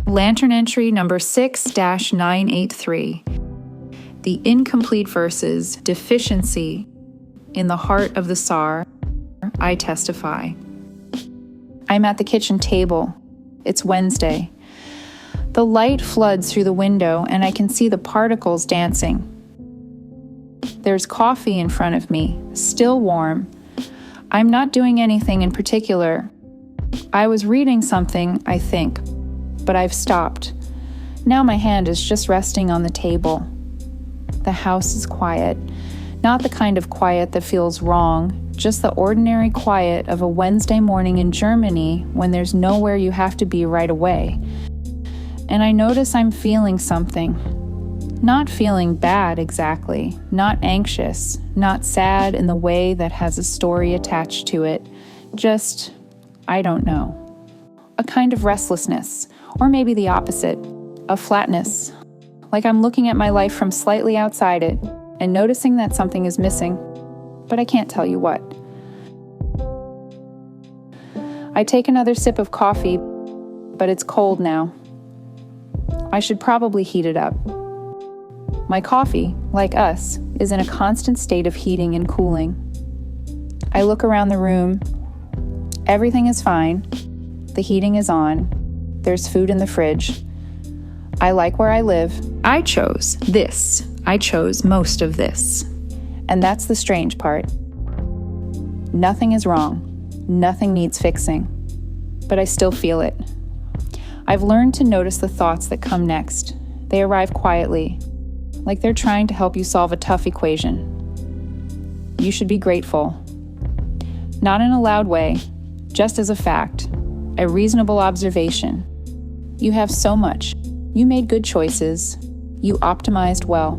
Lantern entry number 6-983. The incomplete verses, deficiency, in the heart of the Tsar, I testify. I'm at the kitchen table. It's Wednesday. The light floods through the window and I can see the particles dancing. There's coffee in front of me, still warm. I'm not doing anything in particular. I was reading something, I think, but I've stopped. Now my hand is just resting on the table. The house is quiet. Not the kind of quiet that feels wrong, just the ordinary quiet of a Wednesday morning in Germany when there's nowhere you have to be right away. And I notice I'm feeling something. Not feeling bad exactly, not anxious, not sad in the way that has a story attached to it, just, I don't know. A kind of restlessness, or maybe the opposite, a flatness, like I'm looking at my life from slightly outside it and noticing that something is missing, but I can't tell you what. I take another sip of coffee, but it's cold now. I should probably heat it up. My coffee, like us, is in a constant state of heating and cooling. I look around the room. Everything is fine. The heating is on. There's food in the fridge. I like where I live. I chose this. I chose most of this. And that's the strange part. Nothing is wrong. Nothing needs fixing. But I still feel it. I've learned to notice the thoughts that come next. They arrive quietly, like they're trying to help you solve a tough equation. You should be grateful. Not in a loud way, just as a fact, a reasonable observation. You have so much. You made good choices. You optimized well.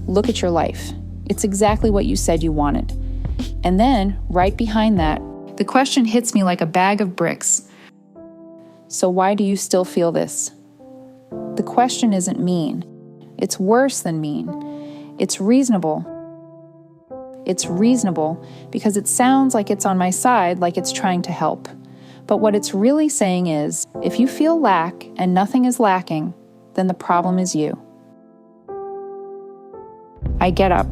Look at your life. It's exactly what you said you wanted. And then, right behind that, the question hits me like a bag of bricks. So why do you still feel this? The question isn't mean. It's worse than mean. It's reasonable. It's reasonable because it sounds like it's on my side, like it's trying to help. But what it's really saying is, if you feel lack and nothing is lacking, then the problem is you. I get up.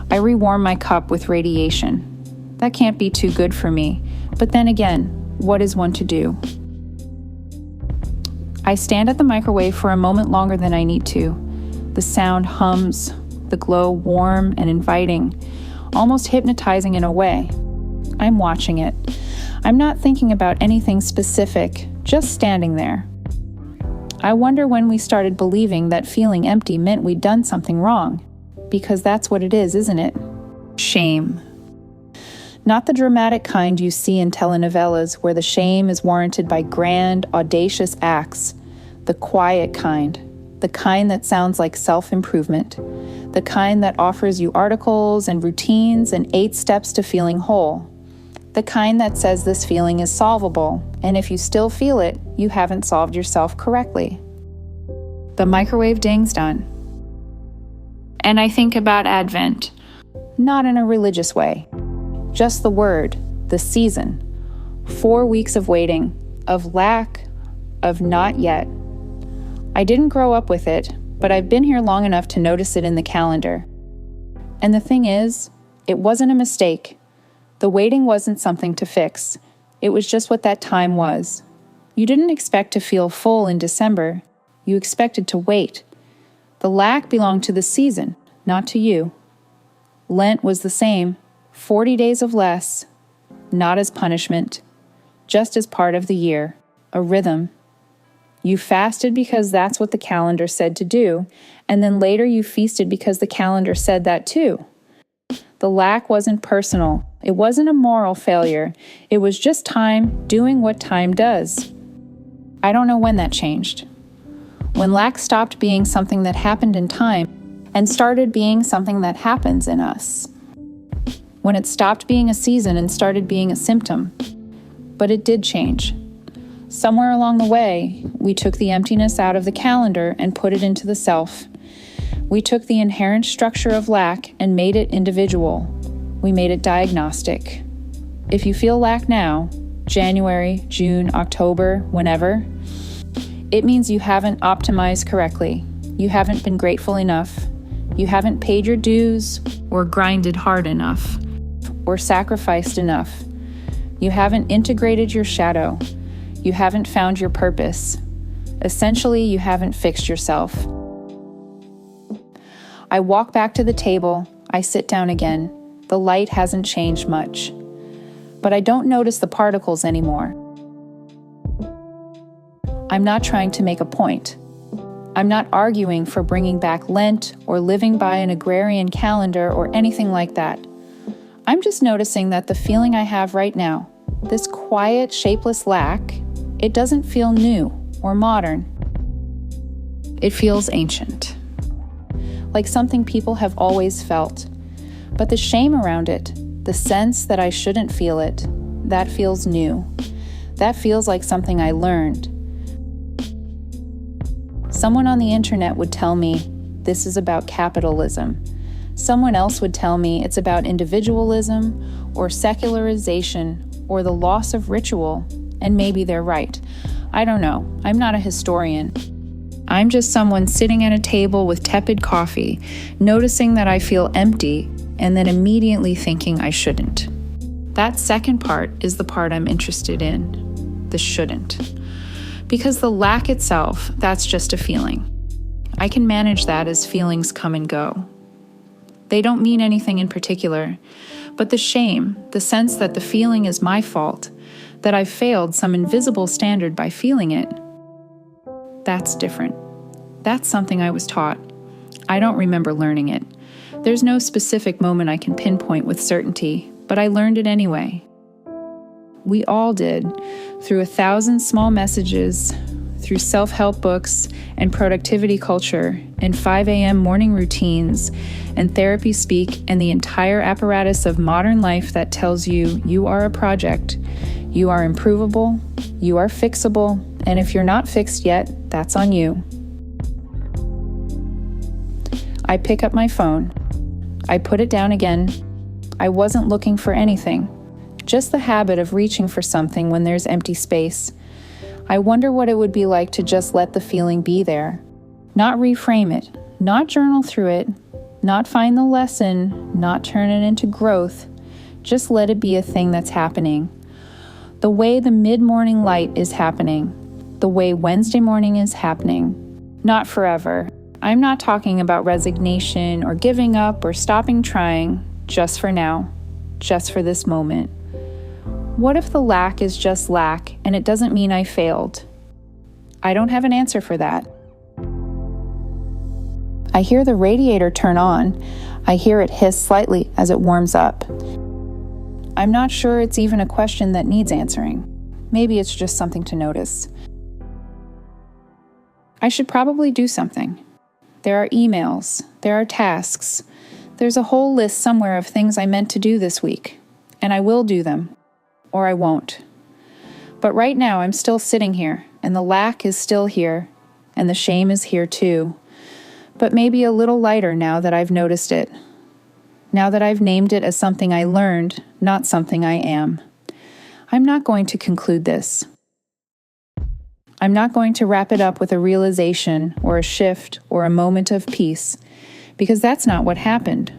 I rewarm my cup with radiation. That can't be too good for me. But then again, what is one to do? I stand at the microwave for a moment longer than I need to. The sound hums, the glow warm and inviting, almost hypnotizing in a way. I'm watching it. I'm not thinking about anything specific, just standing there. I wonder when we started believing that feeling empty meant we'd done something wrong, because that's what it is, isn't it? Shame. Not the dramatic kind you see in telenovelas where the shame is warranted by grand, audacious acts. The quiet kind. The kind that sounds like self-improvement. The kind that offers you articles and routines and 8 steps to feeling whole. The kind that says this feeling is solvable, and if you still feel it, you haven't solved yourself correctly. The microwave ding's done. And I think about Advent, not in a religious way. Just the word, the season. 4 weeks of waiting, of lack, of not yet. I didn't grow up with it, but I've been here long enough to notice it in the calendar. And the thing is, it wasn't a mistake. The waiting wasn't something to fix. It was just what that time was. You didn't expect to feel full in December. You expected to wait. The lack belonged to the season, not to you. Lent was the same. 40 days of less, not as punishment, just as part of the year, a rhythm. You fasted because that's what the calendar said to do, and then later you feasted because the calendar said that too. The lack wasn't personal. It wasn't a moral failure. It was just time doing what time does. I don't know when that changed. When lack stopped being something that happened in time and started being something that happens in us. When it stopped being a season and started being a symptom. But it did change. Somewhere along the way, we took the emptiness out of the calendar and put it into the self. We took the inherent structure of lack and made it individual. We made it diagnostic. If you feel lack now, January, June, October, whenever, It means you haven't optimized correctly. You haven't been grateful enough. You haven't paid your dues or grinded hard enough or sacrificed enough. You haven't integrated your shadow. You haven't found your purpose. Essentially, you haven't fixed yourself. I walk back to the table. I sit down again. The light hasn't changed much. But I don't notice the particles anymore. I'm not trying to make a point. I'm not arguing for bringing back Lent or living by an agrarian calendar or anything like that. I'm just noticing that the feeling I have right now, this quiet, shapeless lack, it doesn't feel new or modern. It feels ancient, like something people have always felt. But the shame around it, the sense that I shouldn't feel it, that feels new. That feels like something I learned. Someone on the internet would tell me this is about capitalism. Someone else would tell me it's about individualism or secularization or the loss of ritual, and maybe they're right. I don't know. I'm not a historian. I'm just someone sitting at a table with tepid coffee, noticing that I feel empty, and then immediately thinking I shouldn't. That second part is the part I'm interested in, the shouldn't. Because the lack itself, that's just a feeling. I can manage that as feelings come and go. They don't mean anything in particular, but the shame, the sense that the feeling is my fault, that I've failed some invisible standard by feeling it, that's different. That's something I was taught. I don't remember learning it. There's no specific moment I can pinpoint with certainty, but I learned it anyway. We all did, through 1,000 small messages, through self-help books and productivity culture, and 5 a.m. morning routines, and therapy speak, and the entire apparatus of modern life that tells you you are a project, you are improvable, you are fixable, and if you're not fixed yet, that's on you. I pick up my phone. I put it down again. I wasn't looking for anything. Just the habit of reaching for something when there's empty space. I wonder what it would be like to just let the feeling be there. Not reframe it, not journal through it, not find the lesson, not turn it into growth. Just let it be a thing that's happening. The way the mid-morning light is happening. The way Wednesday morning is happening. Not forever. I'm not talking about resignation or giving up or stopping trying. Just for now. Just for this moment. What if the lack is just lack and it doesn't mean I failed? I don't have an answer for that. I hear the radiator turn on. I hear it hiss slightly as it warms up. I'm not sure it's even a question that needs answering. Maybe it's just something to notice. I should probably do something. There are emails. There are tasks. There's a whole list somewhere of things I meant to do this week, and I will do them. Or I won't. But right now I'm still sitting here, and the lack is still here, and the shame is here too. But maybe a little lighter now that I've noticed it. Now that I've named it as something I learned, not something I am. I'm not going to conclude this. I'm not going to wrap it up with a realization or a shift or a moment of peace, because that's not what happened.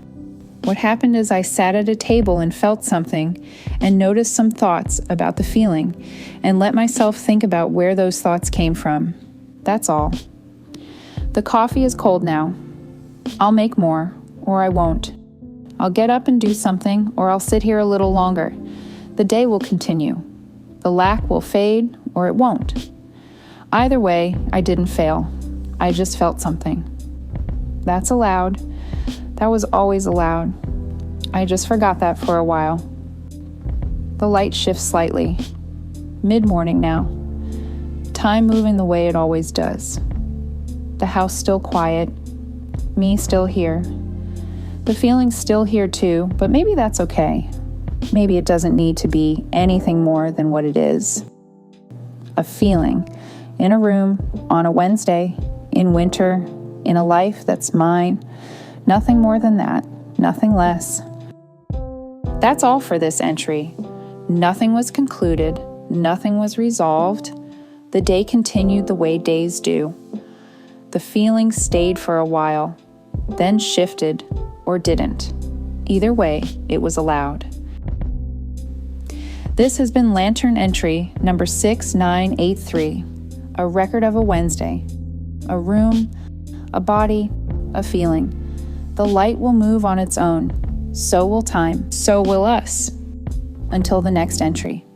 What happened is I sat at a table and felt something and noticed some thoughts about the feeling and let myself think about where those thoughts came from. That's all. The coffee is cold now. I'll make more, or I won't. I'll get up and do something, or I'll sit here a little longer. The day will continue. The lack will fade, or it won't. Either way, I didn't fail. I just felt something. That's allowed. That was always allowed. I just forgot that for a while. The light shifts slightly. Mid-morning now. Time moving the way it always does. The house still quiet. Me still here. The feeling's still here too, but maybe that's okay. Maybe it doesn't need to be anything more than what it is. A feeling. In a room, on a Wednesday, in winter, in a life that's mine. Nothing more than that, nothing less. That's all for this entry. Nothing was concluded, nothing was resolved, The day continued the way days do. The feeling stayed for a while, then shifted or didn't. Either way, it was allowed. This has been Lantern Entry number 6983, a record of a Wednesday, a room, a body, a feeling. The light will move on its own. So will time. So will us. Until the next entry.